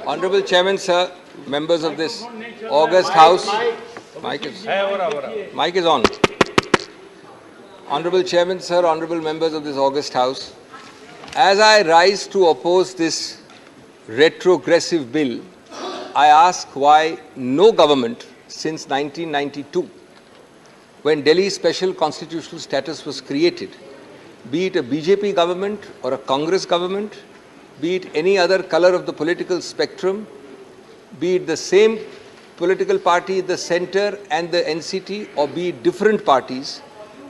Honorable Chairman, sir, members of this august House. Mic is on. Honorable Chairman, sir, honorable members of this august House, as I rise to oppose this retrogressive bill, I ask why no government since 1992, when Delhi's special constitutional status was created, be it a BJP government or a Congress government, be it any other color of the political spectrum, be it the same political party at the center and the NCT, or be it different parties,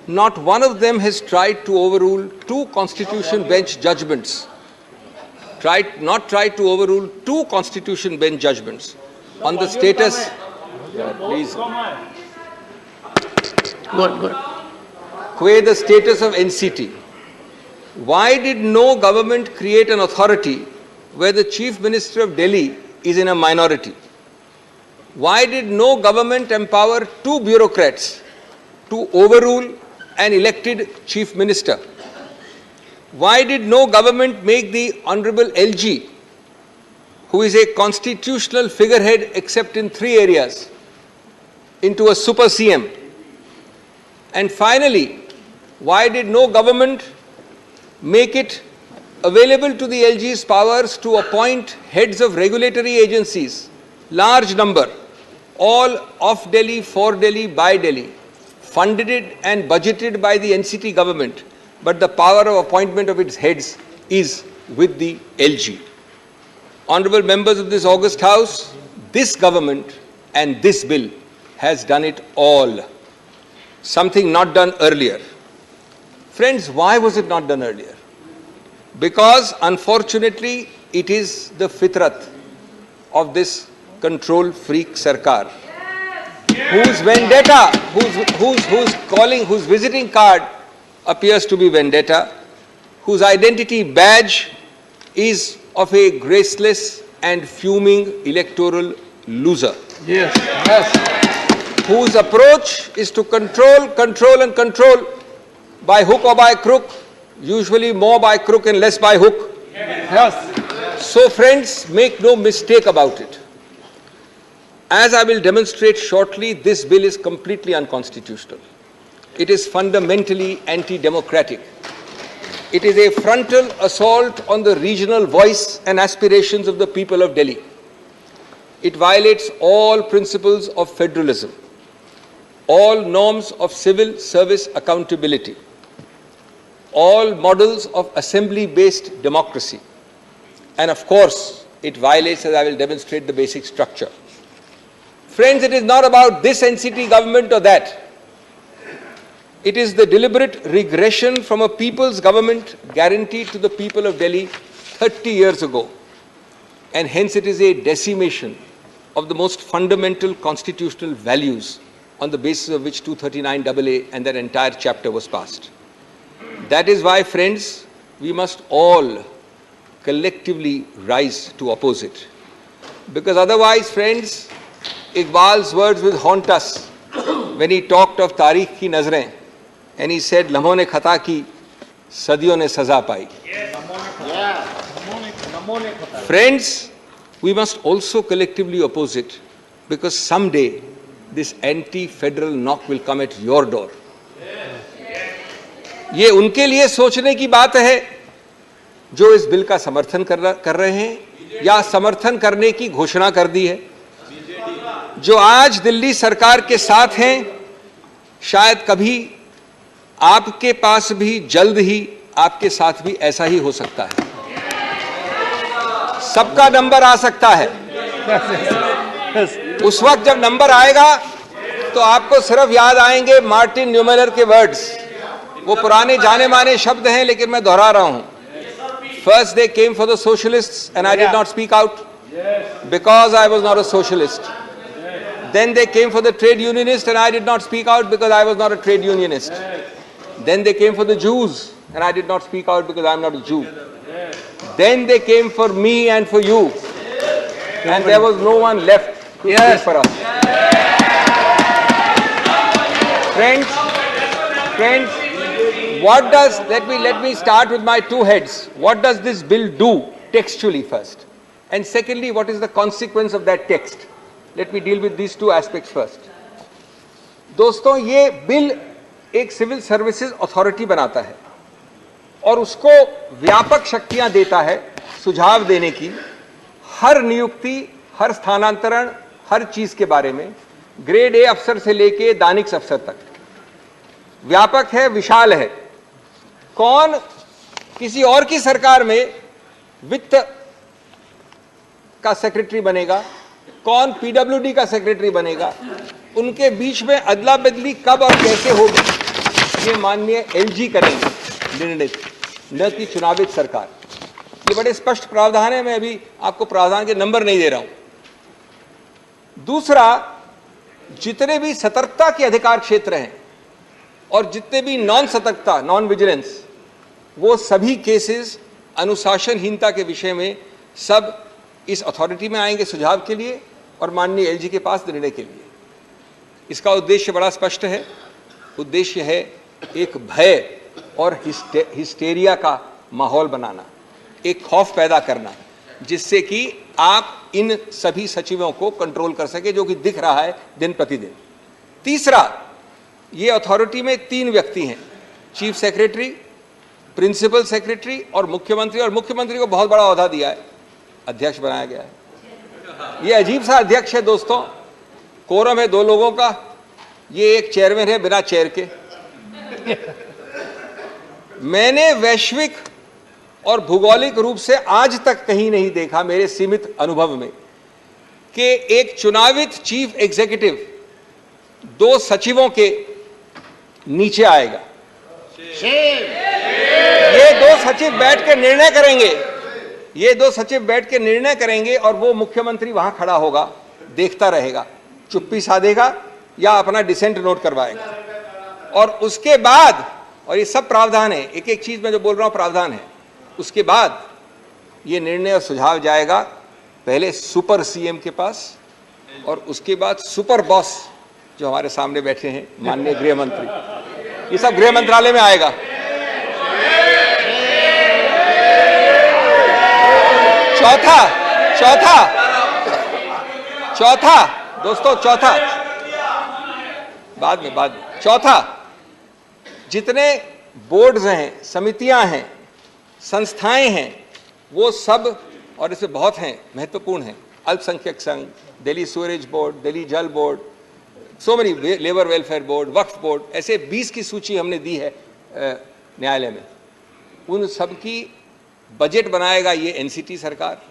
not one of them has tried to overrule two constitution bench judgments. Not tried to overrule two constitution bench judgments on the status. Please. Good. The status of NCT. Why did no government create an authority where the Chief Minister of Delhi is in a minority? Why did no government empower two bureaucrats to overrule an elected Chief Minister? Why did no government make the Honorable LG, who is a constitutional figurehead except in three areas, into a super CM? And finally, why did no government make it available to the LG's powers to appoint heads of regulatory agencies, large number, all of Delhi, for Delhi, by Delhi, funded and budgeted by the NCT government, but the power of appointment of its heads is with the LG. Honorable members of this august House, this government and this bill has done it all. Something not done earlier. Friends, why was it not done earlier? Because unfortunately, it is the fitrat of this control freak sarkar, whose vendetta, whose visiting card appears to be vendetta, whose identity badge is of a graceless and fuming electoral loser. Yes. Whose approach is to control by hook or by crook, usually more by crook and less by hook. Yes. So friends, make no mistake about it. As I will demonstrate shortly, this bill is completely unconstitutional. It is fundamentally anti-democratic. It is a frontal assault on the regional voice and aspirations of the people of Delhi. It violates all principles of federalism, all norms of civil service accountability, all models of assembly-based democracy, and of course, it violates, as I will demonstrate, the basic structure. Friends, it is not about this NCT government or that. It is the deliberate regression from a people's government guaranteed to the people of Delhi 30 years ago, and hence it is a decimation of the most fundamental constitutional values on the basis of which 239AA and that entire chapter was passed. That is why, friends, we must all collectively rise to oppose it. Because otherwise, friends, Iqbal's words will haunt us when he talked of Tariq ki nazrein, and he said, "Lamhon ne khata ki, sadiyon ne saza pai." Friends, we must also collectively oppose it, because someday this anti-federal knock will come at your door. ये उनके लिए सोचने की बात है जो इस bill का समर्थन कर रहे हैं या समर्थन करने की घोषणा कर दी है, जो आज दिल्ली सरकार के साथ हैं, शायद कभी आपके पास भी जल्द ही आपके साथ भी ऐसा ही हो सकता है। सबका नंबर आ सकता है। उस वक्त जब नंबर आएगा तो आपको सिर्फ याद आएंगे मार्टिन न्यूमेलर के वर्ड्स। वो पुराने जाने माने शब्द हैं, लेकिन मैं दोहरा रहा हूं। First they came for the socialists and I did not speak out because I was not a socialist. Then they came for the trade unionists and I did not speak out because I was not a trade unionist. Then they came for the Jews and I did not speak out because I am not a Jew. Then they came for me and for you, and there was no one left to speak for us. Friends, what does, let me start with my two heads. What does this bill do textually first? And secondly, what is the consequence of that text? Let me deal with these two aspects first. दोस्तों, ये bill एक civil services authority बनाता है और उसको व्यापक शक्तियां देता है सुझाव देने की, हर नियुक्ति, हर स्थानांतरण, हर चीज के बारे में, ग्रेड ए अफसर से लेके दानिश अफसर तक। व्यापक है, विशाल है। कौन किसी और की सरकार में वित्त का सेक्रेटरी बनेगा, कौन पीडब्ल्यूडी का सेक्रेटरी बनेगा, उनके बीच में अदला बदली कब और कैसे होगी, ये माननीय एलजी करेंगे निर्णय, न कि चुनावित सरकार। ये बड़े स्पष्ट प्रावधान है, मैं अभी आपको प्रावधान के नंबर नहीं दे रहा हूं। दूसरा, जितने भी सतर्कता के अधिकार क्षेत्र हैं और जितने भी नॉन सतर्कता, नॉन विजिलेंस, वो सभी केसेस अनुशासनहीनता के विषय में सब इस अथॉरिटी में आएंगे सुझाव के लिए और माननीय एलजी के पास निर्णय के लिए। इसका उद्देश्य बड़ा स्पष्ट है। उद्देश्य है एक भय और हिस्टेरिया का माहौल बनाना, एक खौफ पैदा करना, जिससे कि आप इन सभी सचिवों को कंट्रोल कर सके, जो कि दिख रहा है दिन प्रतिदिन। तीसरा, ये अथॉरिटी में 3 व्यक्ति हैं, चीफ सेक्रेटरी, प्रिंसिपल सेक्रेटरी और मुख्यमंत्री। और मुख्यमंत्री को बहुत बड़ा ओहदा दिया है, अध्यक्ष बनाया गया है। ये अजीब सा अध्यक्ष है दोस्तों। कोरम है 2 लोगों का, ये एक चेयरमैन है बिना चेयर के। मैंने वैश्विक और भौगोलिक रूप से आज तक कहीं नहीं देखा मेरे सीमित अनुभव में कि एक चुनावित चीफ एग्जीक्यूटिव 2 सचिवों के नीचे आएगा। ये 2 सचिव बैठ के निर्णय करेंगे, ये 2 सचिव बैठ के निर्णय करेंगे और वो मुख्यमंत्री वहां खड़ा होगा, देखता रहेगा, चुप्पी साधेगा या अपना डिसेंट नोट करवाएगा। और उसके बाद, और ये सब प्रावधान है, एक एक चीज में जो बोल रहा हूं प्रावधान है, उसके बाद ये निर्णय और सुझाव जाएगा पहले सुपर सीएम के पास और उसके बाद सुपर बॉस जो हमारे सामने बैठे हैं माननीय गृह मंत्री, ये सब गृह मंत्रालय में आएगा। चौथा दोस्तों, बाद में चौथा, जितने बोर्ड्स हैं, समितियां हैं, संस्थाएं हैं, वो सब, और इसमें बहुत हैं, महत्वपूर्ण हैं, अल्पसंख्यक संघ, Delhi सूरेज board, Delhi Jal board, so many, labour welfare board, Waqf board, ऐसे 20 की सूची हमने दी है न्यायालय में। उन सब की बजट बनाएगा ये एनसीटी सरकार।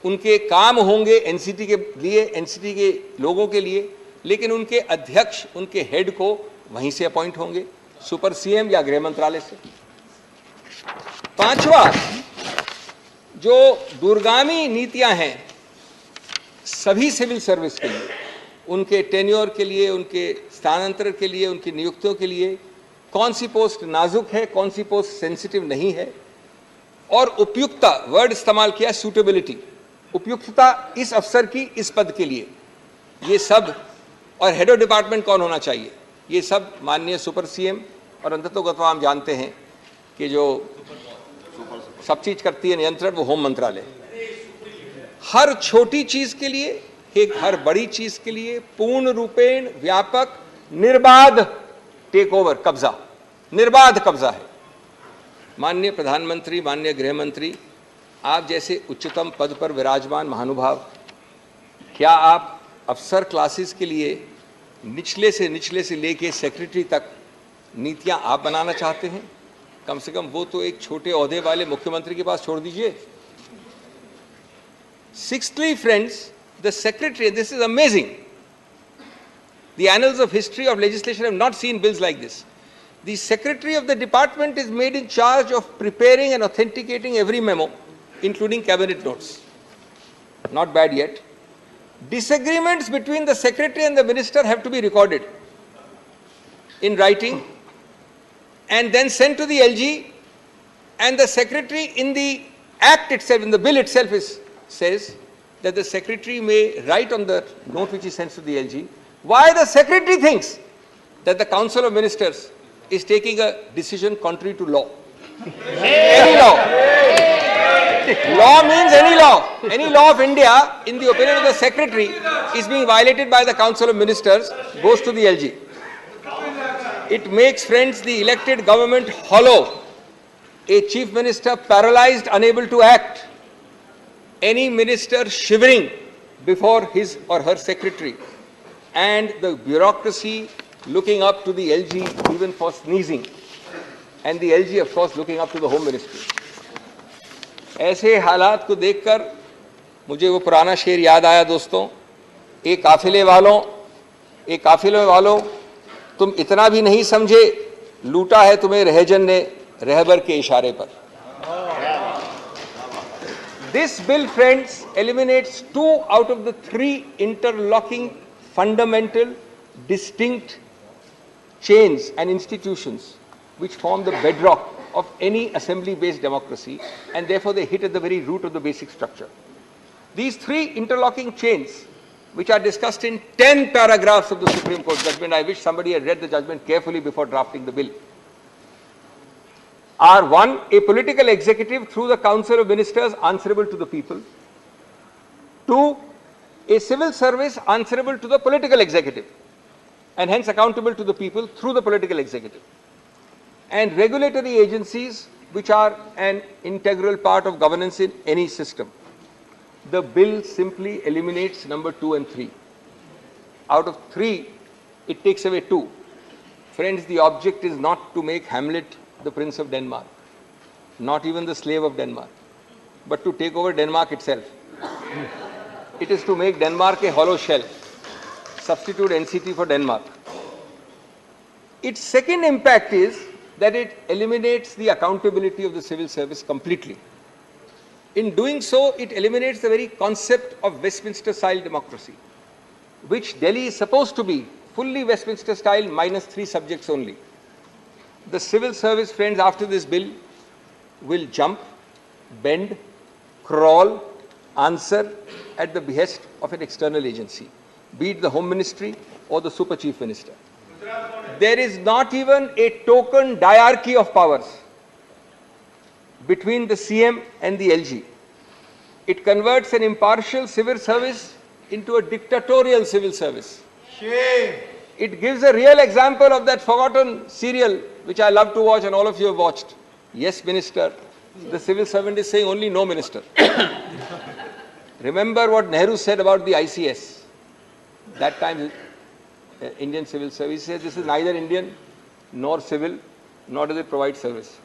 उनके काम होंगे एनसीटी के लिए, एनसीटी के लोगों के लिए, लेकिन उनके अध्यक्ष, उनके हेड को वहीं से अपॉइंट होंगे, सुपर सीएम या गृह मंत्रालय से। 5वां, जो दूरगामी नीतियां हैं सभी सिविल सर्विस के लिए, उनके टेन्योर के लिए, उनके स्थानांतरण के लिए, उनकी नियुक्तियों के लिए, कौन सी पोस्ट नाजुक है, कौन सी पोस्ट सेंसिटिव नहीं है, और उपयुक्तता, वर्ड इस्तेमाल किया सूटेबिलिटी, उपयुक्तता इस अफसर की इस पद के लिए, ये सब, और हेड ऑफ डिपार्टमेंट कौन होना चाहिए, ये सब माननीय सुपर सीएम, और अंततोगत्वा हम जानते हैं कि जो सब चीज करती है नियंत्रण, वो होम मंत्रालय। हर छोटी चीज के लिए, एक हर बड़ी चीज के लिए पूर्ण रूपेण व्यापक निर्बाध टेक ओवर, कब्जा, निर्बाध कब्जा है। माननीय प्रधानमंत्री, माननीय गृह मंत्री, आप जैसे उच्चतम पद पर विराजमान महानुभाव, क्या आप अफसर क्लासेस के लिए निचले से लेके सेक्रेटरी तक नीतियां आप बनाना चाहते हैं? कम से कम वो तो एक छोटे ओहदे वाले मुख्यमंत्री के पास छोड़ दीजिए। Sixthly, friends, the secretary, this is amazing. The annals of history of legislation have not seen bills like this. The secretary of the department is made in charge of preparing and authenticating every memo, including cabinet notes. Not bad yet. Disagreements between the secretary and the minister have to be recorded in writing and then sent to the LG, and the secretary in the act itself, in the bill itself, says that the secretary may write on the note which he sends to the LG why the secretary thinks that the council of ministers is taking a decision contrary to law. Any law. Law means any law. Any law of India, in the opinion of the secretary, is being violated by the Council of Ministers, goes to the LG. It makes, friends, the elected government hollow. A chief minister paralyzed, unable to act. Any minister shivering before his or her secretary. And the bureaucracy looking up to the LG even for sneezing. And the LG, of course, looking up to the Home Ministry. ऐसे हालात को देखकर मुझे वो पुराना शेर याद आया दोस्तों, एक काफिले वालों तुम इतना भी नहीं समझे, लूटा है तुम्हें रहजन ने रहबर के इशारे पर. This bill, friends, eliminates 2 out of the 3 interlocking, fundamental, distinct chains and institutions which form the bedrock of any assembly-based democracy, and therefore they hit at the very root of the basic structure. These 3 interlocking chains, which are discussed in 10 paragraphs of the Supreme Court judgment, I wish somebody had read the judgment carefully before drafting the bill, are: 1, a political executive through the Council of Ministers answerable to the people; 2, a civil service answerable to the political executive and hence accountable to the people through the political executive; and regulatory agencies which are an integral part of governance in any system. The bill simply eliminates number 2 and 3. Out of 3, it takes away 2. Friends, the object is not to make Hamlet the Prince of Denmark, not even the slave of Denmark, but to take over Denmark itself. It is to make Denmark a hollow shell, substitute NCT for Denmark. Its second impact is that it eliminates the accountability of the civil service completely. In doing so, it eliminates the very concept of Westminster-style democracy, which Delhi is supposed to be fully Westminster-style minus 3 subjects only. The civil service, friends, after this bill, will jump, bend, crawl, answer at the behest of an external agency, be it the Home Ministry or the Super Chief Minister. There is not even a token diarchy of powers between the CM and the LG. It converts an impartial civil service into a dictatorial civil service. Shame. It gives a real example of that forgotten serial which I love to watch and all of you have watched. Yes, Minister. The civil servant is saying only no, Minister. Remember what Nehru said about the ICS. That time, Indian Civil Service says this is neither Indian nor civil, nor does it provide service.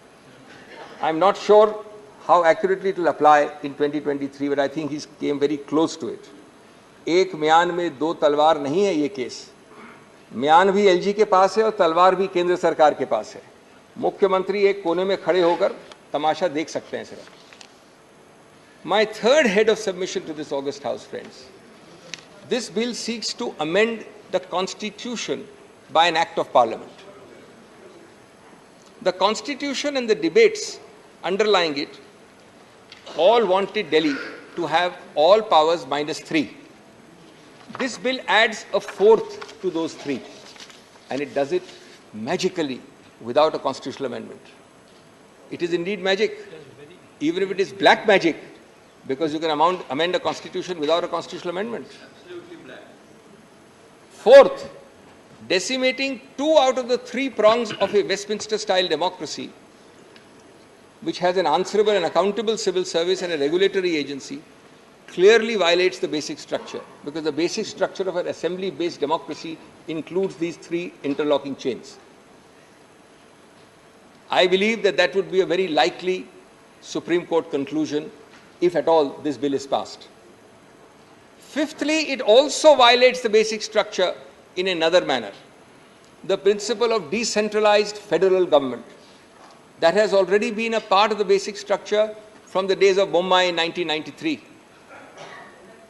I'm not sure how accurately it will apply in 2023, but I think he came very close to it. एक म्यान में 2 तलवार नहीं है ये case. म्यान भी LG के पास है और तलवार भी केंद्र सरकार के पास है. मुख्यमंत्री एक कोने में खड़े होकर तमाशा देख सकते हैं सिर्फ. My third head of submission to this august House, friends. This bill seeks to amend the Constitution by an act of Parliament. The Constitution and the debates underlying it all wanted Delhi to have all powers minus 3. This bill adds a 4th to those 3, and it does it magically without a constitutional amendment. It is indeed magic, even if it is black magic, because you can amend a constitution without a constitutional amendment. Absolutely black. 4th, decimating 2 out of the 3 prongs of a Westminster-style democracy, which has an answerable and accountable civil service and a regulatory agency, clearly violates the basic structure, because the basic structure of an assembly-based democracy includes these 3 interlocking chains. I believe that that would be a very likely Supreme Court conclusion if at all this bill is passed. Fifthly, it also violates the basic structure in another manner. The principle of decentralized federal government that has already been a part of the basic structure from the days of Bombay in 1993,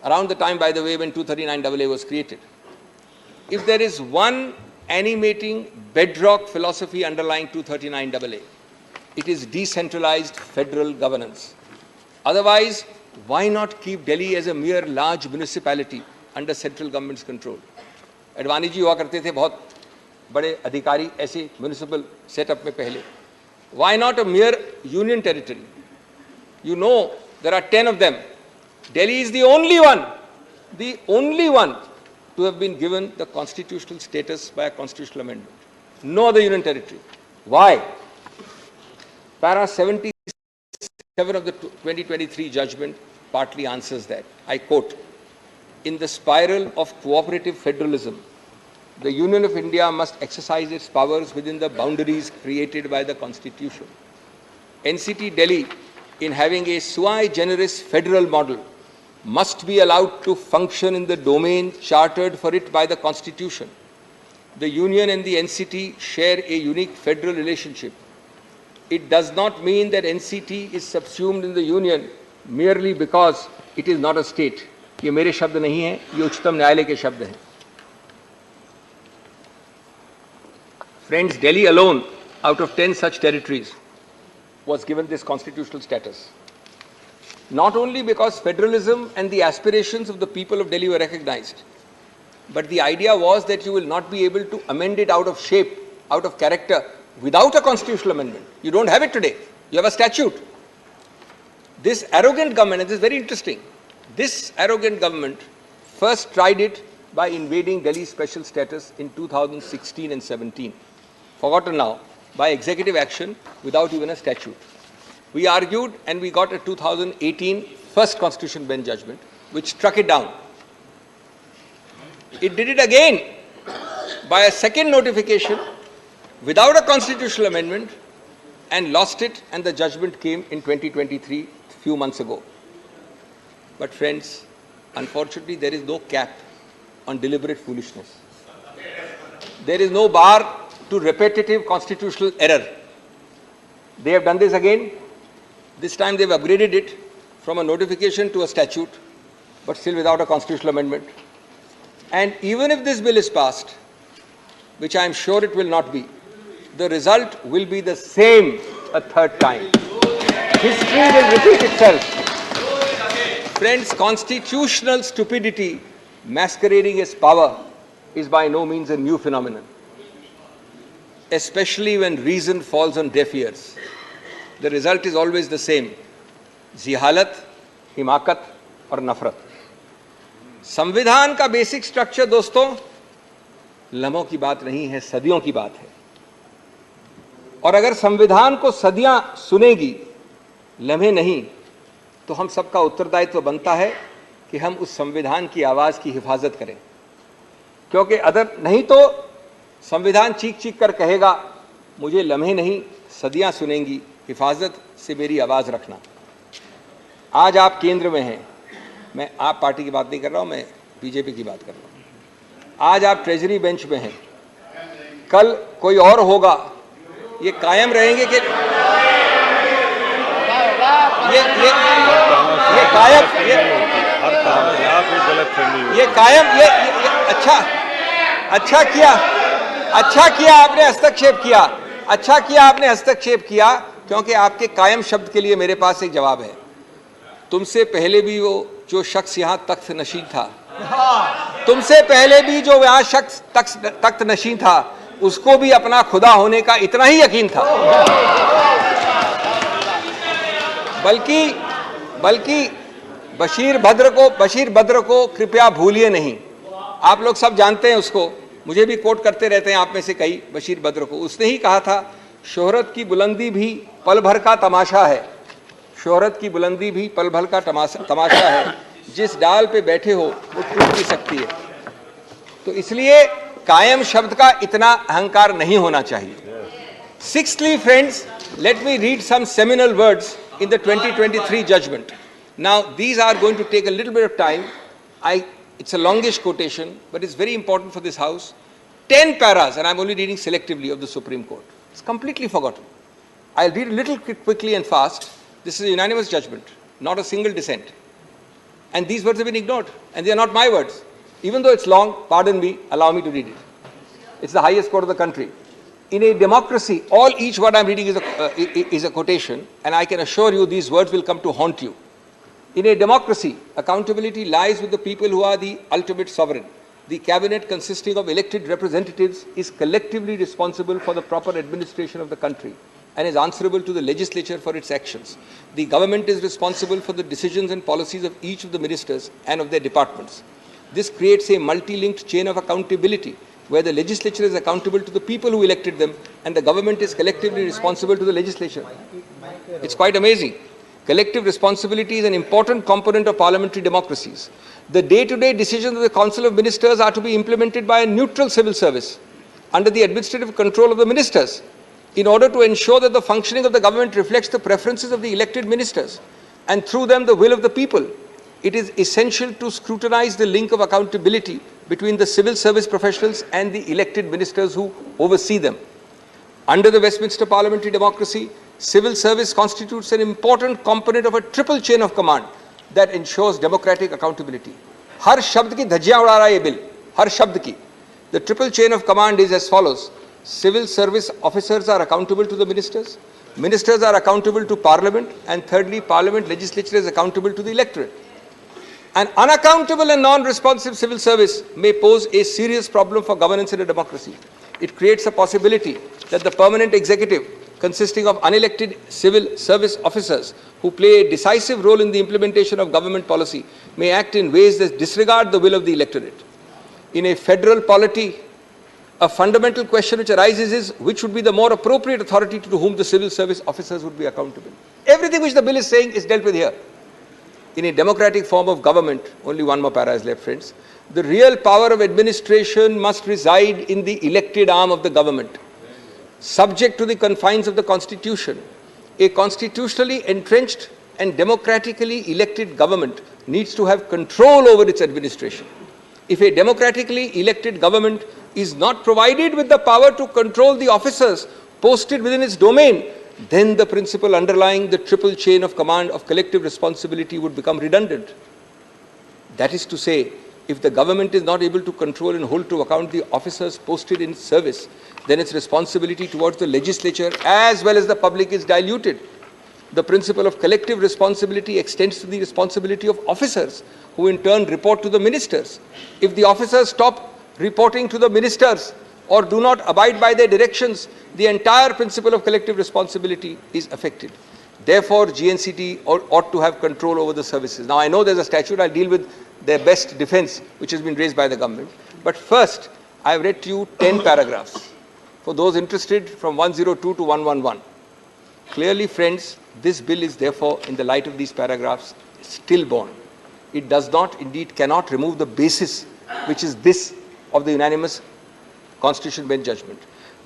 around the time, by the way, when 239AA was created. If there is one animating bedrock philosophy underlying 239AA, it is decentralized federal governance. Otherwise, why not keep Delhi as a mere large municipality under central government's control? Advani ji हुआ करते थे बहुत बड़े अधिकारी ऐसे municipal setup में पहले. Why not a mere union territory? You know There are 10 of them. Delhi is the only one to have been given the constitutional status by a constitutional amendment. No other union territory. Why? Para 77 of the 2023 judgment partly answers that. I quote, "In the spiral of cooperative federalism, the Union of India must exercise its powers within the boundaries created by the Constitution. NCT Delhi, in having a sui generis federal model, must be allowed to function in the domain chartered for it by the Constitution. The Union and the NCT share a unique federal relationship. It does not mean that NCT is subsumed in the Union merely because it is not a state." ये मेरे शब्द नहीं हैं, ये उच्चतम न्यायालय के शब्द हैं. Friends, Delhi alone, out of 10 such territories, was given this constitutional status. Not only because federalism and the aspirations of the people of Delhi were recognized, but the idea was that you will not be able to amend it out of shape, out of character, without a constitutional amendment. You don't have it today. You have a statute. This arrogant government, and this is very interesting, this arrogant government first tried it by invading Delhi's special status in 2016 and 17. Forgotten now, by executive action without even a statute. We argued and we got a 2018 first Constitution Bench judgment which struck it down. It did it again by a second notification without a constitutional amendment and lost it, and the judgment came in 2023, few months ago. But friends, unfortunately there is no cap on deliberate foolishness. There is no bar to repetitive constitutional error. They have done this again. This time they have upgraded it from a notification to a statute, but still without a constitutional amendment. And even if this bill is passed, which I am sure it will not be, the result will be the same a third time. History will repeat itself. Friends, constitutional stupidity masquerading as power is by no means a new phenomenon, especially when reason falls on deaf ears. The result is always the same: जिहालत, हिमाकत और नफरत. संविधान का basic structure दोस्तों लम्हों की बात नहीं है, सदियों की बात है. और अगर संविधान को सदियां सुनेगी, लम्हे नहीं, तो हम सबका उत्तरदायित्व बनता है कि हम उस संविधान की आवाज की हिफाजत करें. क्योंकि अदर नहीं तो संविधान चीख चीख कर कहेगा, मुझे लम्हे नहीं, सदियां सुनेंगी, हिफाजत से मेरी आवाज रखना. आज आप केंद्र में हैं, मैं आप पार्टी की बात नहीं कर रहा हूं, मैं बीजेपी की बात कर रहा हूं. आज आप ट्रेजरी बेंच में हैं, कल कोई और होगा. ये कायम रहेंगे कि अच्छा किया आपने हस्तक्षेप किया, क्योंकि आपके कायम शब्द के लिए मेरे पास एक जवाब है. तुमसे पहले भी वो जो शख्स यहां तख्त नशीन था, तुमसे पहले भी जो यहां शख्स तख्त नशीन था, उसको भी अपना खुदा होने का इतना ही यकीन था. बल्कि बशीर भद्र को कृपया भूलिए नहीं. आप लोग सब जानते हैं उसको, मुझे भी कोट करते रहते हैं आप में से कई. बशीर भद्र को उसने ही कहा था, शोहरत की बुलंदी भी पल भर का तमाशा है. शोहरत की बुलंदी भी पल भर का तमाशा है. जिस डाल पे बैठे हो वो टूट भी सकती है. तो इसलिए कायम शब्द का इतना अहंकार नहीं होना चाहिए. Sixthly, friends, let me read some seminal words in the 2023 judgment. Now, these are going to take a little bit of time. It's a longish quotation, but it's very important for this House. 10 paras, and I'm only reading selectively, of the Supreme Court. It's completely forgotten. I'll read a little quickly and fast. This is a unanimous judgment, not a single dissent. And these words have been ignored, and they are not my words. Even though it's long, pardon me, allow me to read it. It's the highest court of the country. In a democracy, each word I'm reading is a quotation, and I can assure you these words will come to haunt you. In a democracy, accountability lies with the people who are the ultimate sovereign. The cabinet, consisting of elected representatives, is collectively responsible for the proper administration of the country. and is answerable to the legislature for its actions. The government is responsible for the decisions and policies of each of the ministers and of their departments. This creates a multi-linked chain of accountability where the legislature is accountable to the people who elected them and the government is collectively responsible to the legislature. It's quite amazing. Collective responsibility is an important component of parliamentary democracies. The day-to-day decisions of the Council of Ministers are to be implemented by a neutral civil service under the administrative control of the ministers in order to ensure that the functioning of the government reflects the preferences of the elected ministers and through them the will of the people. It is essential to scrutinize the link of accountability between the civil service professionals and the elected ministers who oversee them. Under the Westminster parliamentary democracy, civil service constitutes an important component of a triple chain of command that ensures democratic accountability. हर शब्द की धज्जियां उड़ा रहा है ये bill, हर शब्द की. The triple chain of command is as follows. Civil service officers are accountable to the ministers, ministers are accountable to parliament, and thirdly, parliament legislature is accountable to the electorate. An unaccountable and non-responsive civil service may pose a serious problem for governance in a democracy. It creates a possibility that the permanent executive, consisting of unelected civil service officers who play a decisive role in the implementation of government policy, may act in ways that disregard the will of the electorate. In a federal polity, a fundamental question which arises is which would be the more appropriate authority to whom the civil service officers would be accountable. Everything which the bill is saying is dealt with here. In a democratic form of government, only one more para is left, friends, the real power of administration must reside in the elected arm of the government, subject to the confines of the Constitution. A constitutionally entrenched and democratically elected government needs to have control over its administration. If a democratically elected government is not provided with the power to control the officers posted within its domain, then the principle underlying the triple chain of command of collective responsibility would become redundant. That is to say, if the government is not able to control and hold to account the officers posted in its service, then its responsibility towards the legislature as well as the public is diluted. The principle of collective responsibility extends to the responsibility of officers, who in turn report to the ministers. If the officers stop reporting to the ministers or do not abide by their directions, the entire principle of collective responsibility is affected. Therefore, GNCT ought to have control over the services. Now, I know there's a statute. I'll deal with their best defense, which has been raised by the government. But first, I have read to you 10 paragraphs. For those interested, from 102 to 111. Clearly, friends, this bill is therefore, in the light of these paragraphs, stillborn. It does not, indeed cannot remove the basis, which is this of the unanimous Constitution Bench judgment.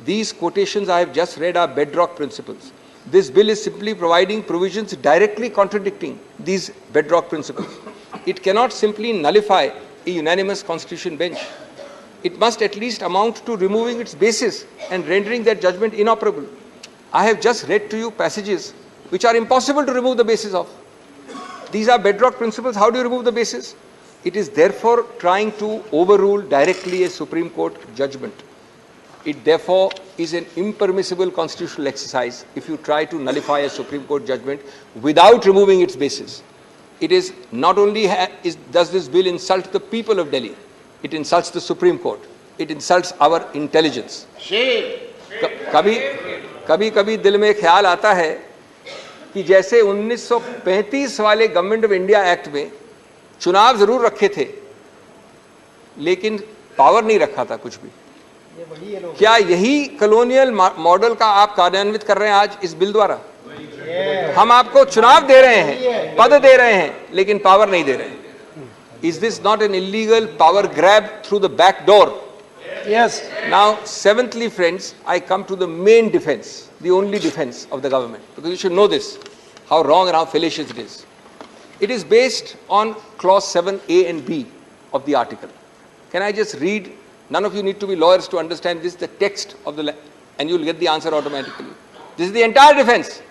These quotations I have just read are bedrock principles. This bill is simply providing provisions directly contradicting these bedrock principles. It cannot simply nullify a unanimous Constitution Bench. It must at least amount to removing its basis and rendering that judgment inoperable. I have just read to you passages which are impossible to remove the basis of. These are bedrock principles. How do you remove the basis? It is therefore trying to overrule directly a Supreme Court judgment. It therefore is an impermissible constitutional exercise if you try to nullify a Supreme Court judgment without removing its basis. It is not only does this bill insult the people of Delhi, it insults the Supreme Court. It insults our intelligence. कभी दिल में ख्याल आता है कि जैसे 1935 वाले government of India act में चुनाव जरूर रखे थे, लेकिन पावर नहीं रखा था कुछ भी. क्या यही कॉलोनियल मॉडल का आप कार्यान्वित कर रहे हैं आज इस बिल द्वारा? हम आपको चुनाव दे रहे हैं, पद दे रहे हैं, लेकिन पावर नहीं दे रहे हैं. Is this not an illegal power grab through the back door? Yes. Now, seventhly, friends, I come to the main defense, the only defense of the government, because you should know this, how wrong and how fallacious it is. It is based on clause 7A and B of the article. Can I just read? None of you need to be lawyers to understand this, the text of the, and you'll get the answer automatically. This is the entire defense.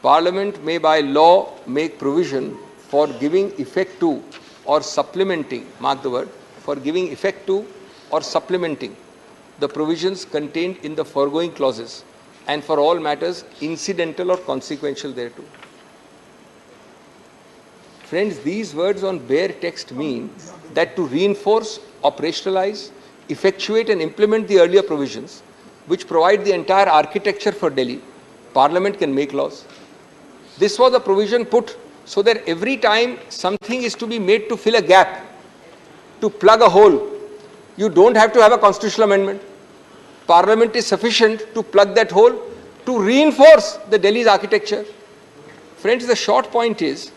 Parliament may by law make provision for giving effect to or supplementing, mark the word, for giving effect to or supplementing the provisions contained in the foregoing clauses, and for all matters incidental or consequential thereto. Friends, these words on bare text mean that to reinforce, operationalize, effectuate and implement the earlier provisions, which provide the entire architecture for Delhi, Parliament can make laws. This was a provision put so that every time something is to be made to fill a gap, to plug a hole, you don't have to have a constitutional amendment. Parliament is sufficient to plug that hole, to reinforce the Delhi's architecture. Friends, the short point is,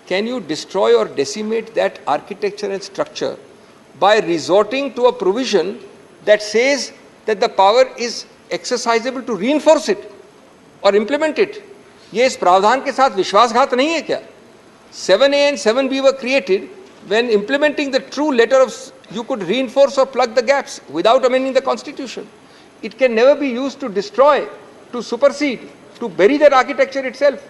can you destroy or decimate that architecture and structure by resorting to a provision that says that the power is exercisable to reinforce it or implement it? ये इस प्रावधान के साथ विश्वासघात नहीं है क्या? 7A and 7B were created when implementing the true letter of you could reinforce or plug the gaps without amending the constitution. It can never be used to destroy, to supersede, to bury that architecture itself.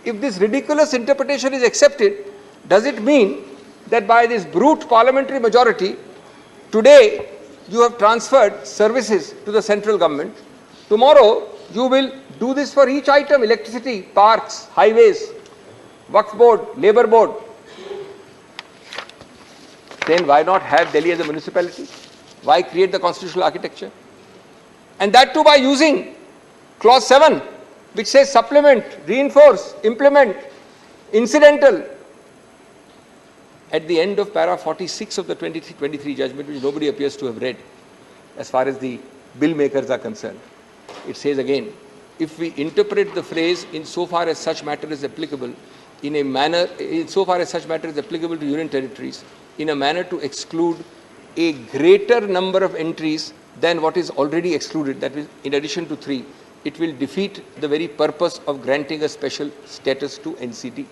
If this ridiculous interpretation is accepted, does it mean that by this brute parliamentary majority, today you have transferred services to the central government, tomorrow you will do this for each item, electricity, parks, highways, Waqf board, labor board? Then why not have Delhi as a municipality? Why create the constitutional architecture? And that too by using clause 7, which says supplement, reinforce, implement, incidental. At the end of para 46 of the 23 judgment, which nobody appears to have read, as far as the bill makers are concerned, it says again, if we interpret the phrase insofar as such matter is applicable in a manner, insofar as such matter is applicable to union territories, in a manner to exclude a greater number of entries than what is already excluded, that is in addition to 3, it will defeat the very purpose of granting a special status to NCT.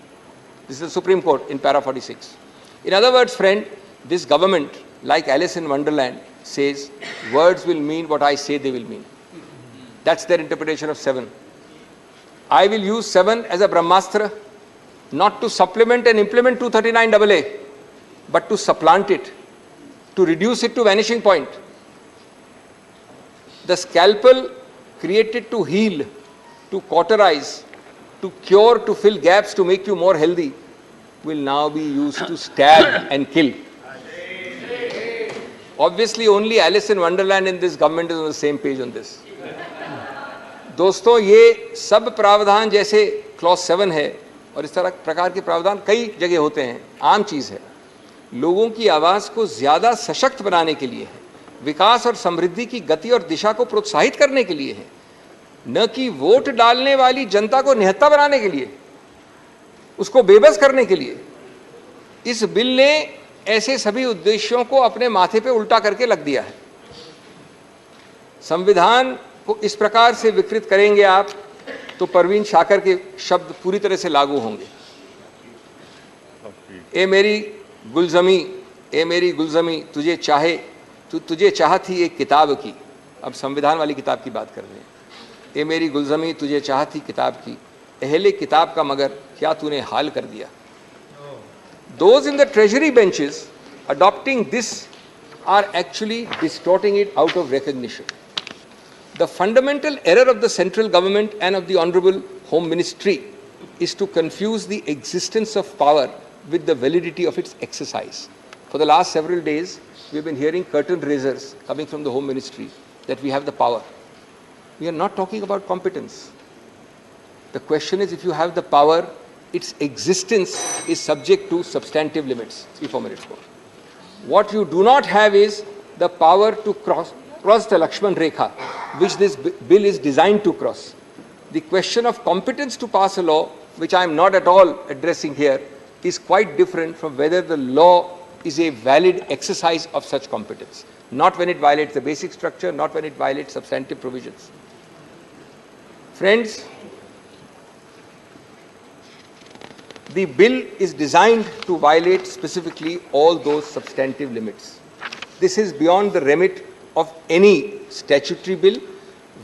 This is the Supreme Court in para 46. In other words, friend, this government, like Alice in Wonderland, says words will mean what I say they will mean. That's their interpretation of 7. I will use 7 as a Brahmastra, not to supplement and implement 239AA, but to supplant it, to reduce it to vanishing point. The scalpel created to heal, to cauterize, to cure, to fill gaps, to make you more healthy, will now be used to stab and kill. Obviously, only Alice in Wonderland in this government is on the same page on this. दोस्तों, ये सब प्रावधान जैसे clause 7 है और इस तरह प्रकार के प्रावधान कई जगह होते हैं, आम चीज़ है, लोगों की आवाज़ को ज़्यादा सशक्त बनाने के लिए है, विकास और समृद्धि की गति और दिशा को प्रोत्साहित करने के लिए है, न कि वोट डालने वाली जनता को निहत्था बनाने के लिए, उसको बेबस करने के लिए। इस बिल ने ऐसे सभी उद्देश्यों को अपने माथे पे उल्टा करके रख दिया है। संविधान को इस प्रकार से विकृत करेंगे आप तो परवीन शाकर के शब्द पूरी तरह से लागू होंगे। ए मेरी गुलजमी तुझे चाह थी एक किताब की। अब संविधान वाली किताब की बात कर रहे हैं। ए मेरी गुलजमी तुझे चाह थी किताब की, अहले किताब का मगर क्या तूने हाल कर दिया। Those in the treasury benches adopting this are actually distorting it out of recognition. The fundamental error of the central government and of the Honorable Home Ministry is to confuse the existence of power with the validity of its exercise. For the last several days, we have been hearing curtain raisers coming from the Home Ministry that we have the power. We are not talking about competence. The question is, if you have the power, its existence is subject to substantive limits. 3-4 minutes more. What you do not have is the power to cross the Lakshman Rekha, which this bill is designed to cross. The question of competence to pass a law, which I am not at all addressing here, is quite different from whether the law is a valid exercise of such competence. Not when it violates the basic structure, not when it violates substantive provisions. Friends, the bill is designed to violate specifically all those substantive limits. This is beyond the remit of any statutory bill.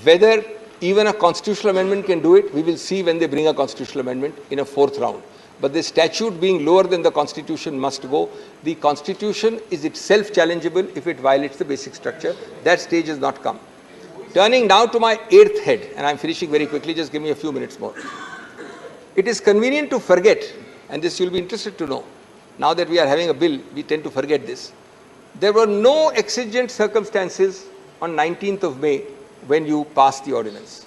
Whether even a constitutional amendment can do it, we will see when they bring a constitutional amendment in a 4th round. But the statute being lower than the Constitution must go. The Constitution is itself challengeable if it violates the basic structure. That stage has not come. Turning now to my 8th head, and I'm finishing very quickly, just give me a few minutes more. It is convenient to forget, and this you'll be interested to know. Now that we are having a bill, we tend to forget this. There were no exigent circumstances on 19th of May when you pass the ordinance.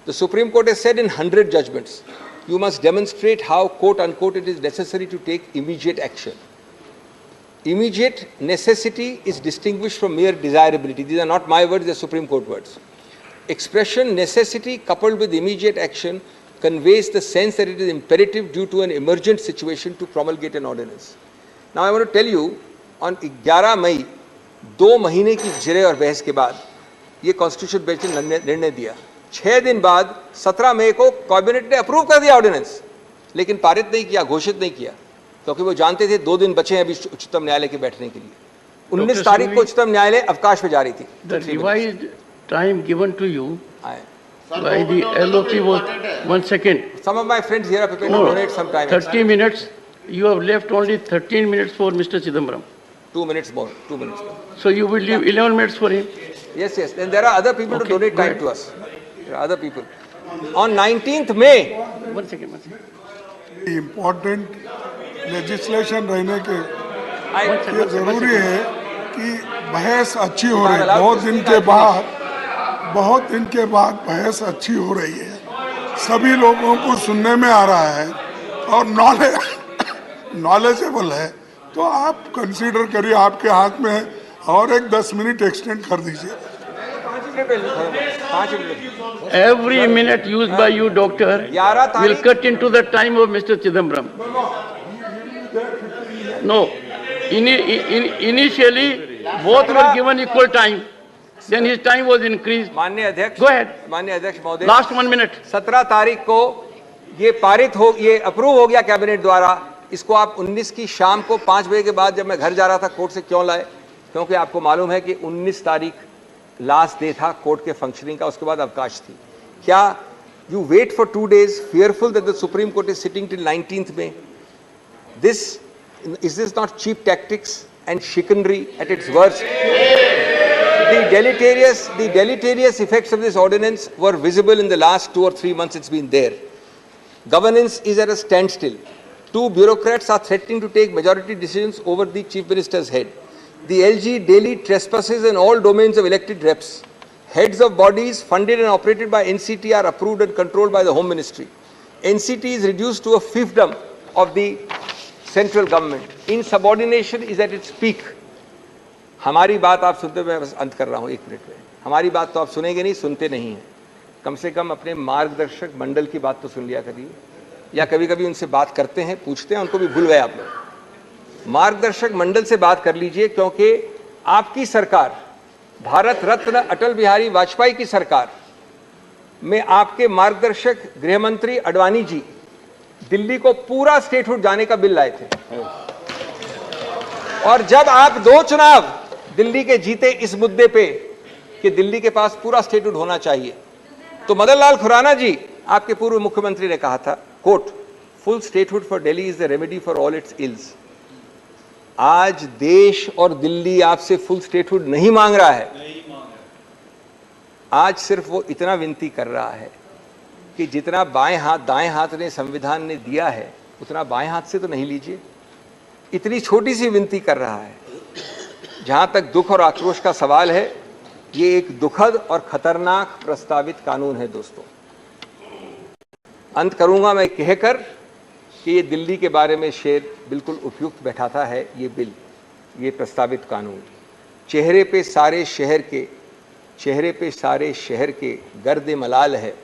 The Supreme Court has said in 100 judgments, you must demonstrate how, quote unquote, it is necessary to take immediate action. Immediate necessity is distinguished from mere desirability. These are not my words, they are Supreme Court words. Expression necessity coupled with immediate action conveys the sense that it is imperative due to an emergent situation to promulgate an ordinance. Now I want to tell you, on 11 मई 2 महीने की जिरे और बहस के बाद ये constitution bench ने निर्णय दिया। 6 दिन बाद 17 मई को कैबिनेट ने अप्रूव कर दिया ऑर्डिनेंस, लेकिन पारित नहीं किया, घोषित नहीं किया, क्योंकि वो जानते थे 2 दिन बचे हैं अभी उच्चतम न्यायालय के बैठने के लिए। 19 तारीख को उच्चतम न्यायालय अवकाश पे जा रही थी। The revised time given to you by the LOP was 1 second. Some of my friends here are prepared to donate some time. 30 minutes. You have left only 13 minutes for Mr. Chidambaram. 2 minutes more. 2 minutes more. So you will leave 11 minutes for him. Yes, yes. And there are other people to donate time to us. There are other people. On 19th May. 1 second. Important legislation रहने के One ये जरूरी second. है कि बहस अच्छी हो रही है। बहुत दिन के बाद बहस अच्छी हो रही है, सभी लोगों को सुनने में आ रहा है और नॉलेजेबल है, तो आप कंसीडर करिए, आपके हाथ में है, और एक 10 मिनट एक्सटेंड कर दीजिए। 5 minute. Every minute used by you, doctor, will cut into the time of Mr. Chidambaram. No. Initially, both were given equal time. Then his time was increased. माननीय अध्यक्ष, Go ahead. माननीय अध्यक्ष महोदय, Last 1 minute. 17 तारीख को ये पारित हो, ये अप्रूव हो गया कैबिनेट द्वारा। इसको आप 19 की शाम को 5 बजे के बाद जब मैं घर जा रहा था कोर्ट से क्यों लाए? क्योंकि आपको मालूम है कि 19 तारीख लास्ट डे था कोर्ट के फंक्शनिंग का, उसके बाद अवकाश थी। क्या you wait for 2 days fearful that the Supreme Court is sitting till 19th May? Is this not cheap tactics and chicanery at its worst? The deleterious effects of this ordinance were visible in the last 2 or 3 months it's been there. Governance is at a standstill. 2 bureaucrats are threatening to take majority decisions over the Chief Minister's head. The LG daily trespasses in all domains of elected reps. Heads of bodies funded and operated by NCT are approved and controlled by the Home Ministry. NCT is reduced to a fiefdom of the central government. Insubordination is at its peak. हमारी बात आप सुनते, मैं बस अंत कर रहा हूँ 1 मिनट में। हमारी बात तो आप सुनेंगे नहीं, सुनते नहीं हैं। कम से कम अपने मार्गदर्शक मंडल की बात तो सुन लिया करिए, या कभी कभी उनसे बात करते हैं, पूछते हैं, उनको भी भूल गए आप लोग। मार्गदर्शक मंडल से बात कर लीजिए, क्योंकि आपकी सरकार, भारत रत्न अटल बिहारी वाजपेयी की सरकार में आपके मार्गदर्शक गृह मंत्री अडवाणी जी दिल्ली को पूरा स्टेटहुड जाने का बिल लाए थे। और जब आप 2 चुनाव दिल्ली के जीते इस मुद्दे पे कि दिल्ली के पास पूरा स्टेटहुड होना चाहिए, तो मदन लाल खुराना जी, आपके पूर्व मुख्यमंत्री, ने कहा था, quote, full statehood for Delhi is the remedy for all its ills. आज देश और दिल्ली आपसे फुल स्टेटहुड नहीं मांग रहा है। आज सिर्फ वो इतना विनती कर रहा है कि जितना बाएं हाथ दाएं हाथ ने संविधान ने दिया है, उतना बाएं हाथ से तो नहीं लीजिए। इतनी छोटी सी विनती कर रहा है। जहां तक दुख और आक्रोश का सवाल है, ये एक दुखद और खतरनाक प्रस्तावित कानून है दोस्तों। अंत करूंगा मैं कहकर कि ये दिल्ली के बारे में शेर बिल्कुल उपयुक्त बैठाता है ये बिल, ये प्रस्तावित कानून। चेहरे पे सारे शहर के गर्द मलाल है,